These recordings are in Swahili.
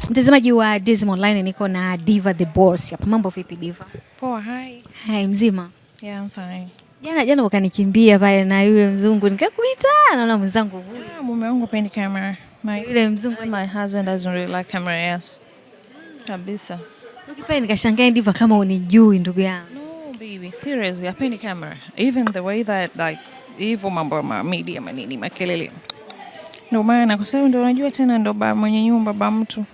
Mtazamaji wa Dizim Online, niko na Diva the Boss hapa. Mambo vipi Diva? Poa, hi. Hi, mzima? Yeah, I'm fine. Jana ukanikimbia pale na yule mzungu nikakuita, naona mwenzangu huyu. Mume wangu pendi camera. Yule mzungu. My husband doesn't really like camera, yes. Kabisa. Ukipenda nikashangaa Diva kama unijui ndugu yangu. No, baby, seriously, hapendi camera. Even the way that like hivyo mambo ma media manini makelele. Ndio maana kwa sababu ndio unajua tena ndio mwenye nyumba baba mtu.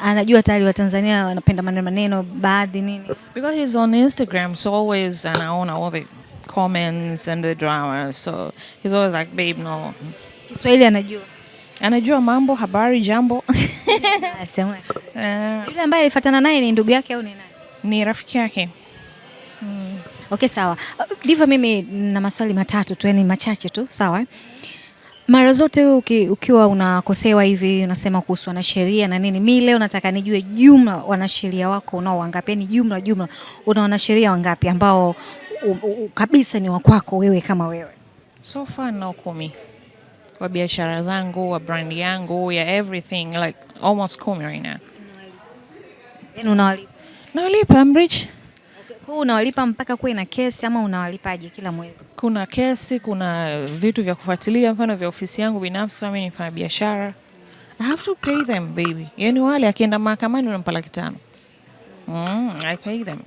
Anajua tayari wa Tanzania wanapenda maneno baadhi nini. Because he's on Instagram, so always anaona all the comments and the drama. So he's always like, babe, no. Kiswahili anajua. Anajua mambo, habari, jambo. Yule ambaye alifuatana naye ni ndugu yake au ni nani? Ni rafiki yake. Okay, sawa. Diva, mimi na maswali matatu tu, yani machache tu, sawa? Mara zote ukiwa unakosewa hivi unasema kuhusu wanasheria na nini. Mimi leo nataka nijue jumla wanasheria wako unao wangapi? Yani jumla una wanasheria wangapi ambao kabisa ni wakwako wewe kama wewe? So far nao 10. Kwa biashara zangu, wa brand yangu, ya everything, like almost 10 right now. Yani unawalipa? Nawalipa, I'm rich. Kwa unawalipa mpaka kuwe na kesi ama unawalipaje kila mwezi? Kuna kesi, kuna vitu vya kufuatilia, mfano vya ofisi yangu binafsi, mimi nifanya biashara. I have to pay them, baby. Yani wale akienda mahakamani unampa 500,000. I pay them.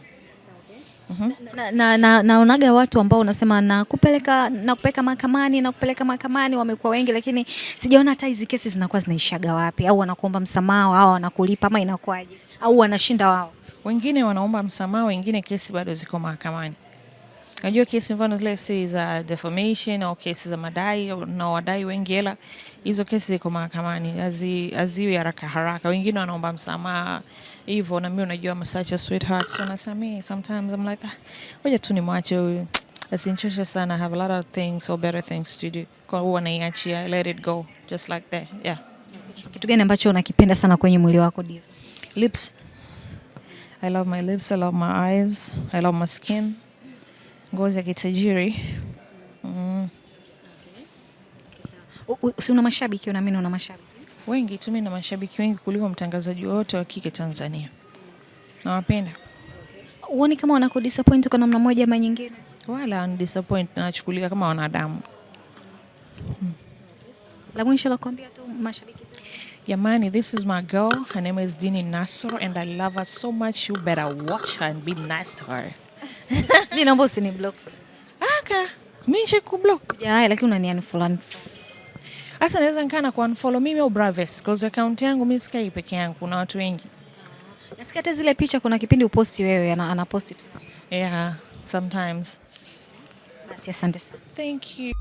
Naonaga watu ambao unasema nakupeleka mahakamani wamekuwa wengi, lakini sijaona hata hizi kesi zinakuwa zinaishaga wapi, au wanakuomba msamaha au wanakulipa ama inakuwaje, au wanashinda wao? Wengine wanaomba msamaha, wengine kesi bado ziko mahakamani. Unajua kesi mfano zile si za defamation au kesi za madai na wadai wengi hela, hizo kesi ziko mahakamani, haziwi haraka. Wengine wanaomba msamaha hivyo, na mimi unajua I'm such a sweetheart, so nasamee. Sometimes I'm like, ngoja tu nimwache huyu, asinichoshe sana, I have a lot of things or better things to do. Kwa hiyo naiachia, let it go just like that. Yeah. Kitu gani ambacho unakipenda sana kwenye mwili wako Diva? Lips. I love my lips, I love my eyes, I love my skin. Ngozi ya kitajiri. Si una mashabiki? Unaamini una mashabiki wengi tu? Mimi na mashabiki wengi kuliko mtangazaji wote wa kike Tanzania. Nawapenda. Uone kama wanakudisappoint kwa namna moja ama nyingine? Wala undisappoint, nachukulia kama wanadamu. La mwisho la kuambia tu mashabiki zangu. Yamani, this is my girl. Her name is Dini Nasor and I love her so much. You better watch her and be nice to her. Mimi naomba usiniblock. Mimi nishakublock. Ya, lakini unani-unfollow. Sasa naweza nikana kwa unfollow mimi au Braves, because account yangu mimi sikai peke yangu, kuna watu wengi. Nasikia hata zile picha kuna kipindi uposti wewe, anaposti tu. Yeah, sometimes. Basi asante sana. Thank you.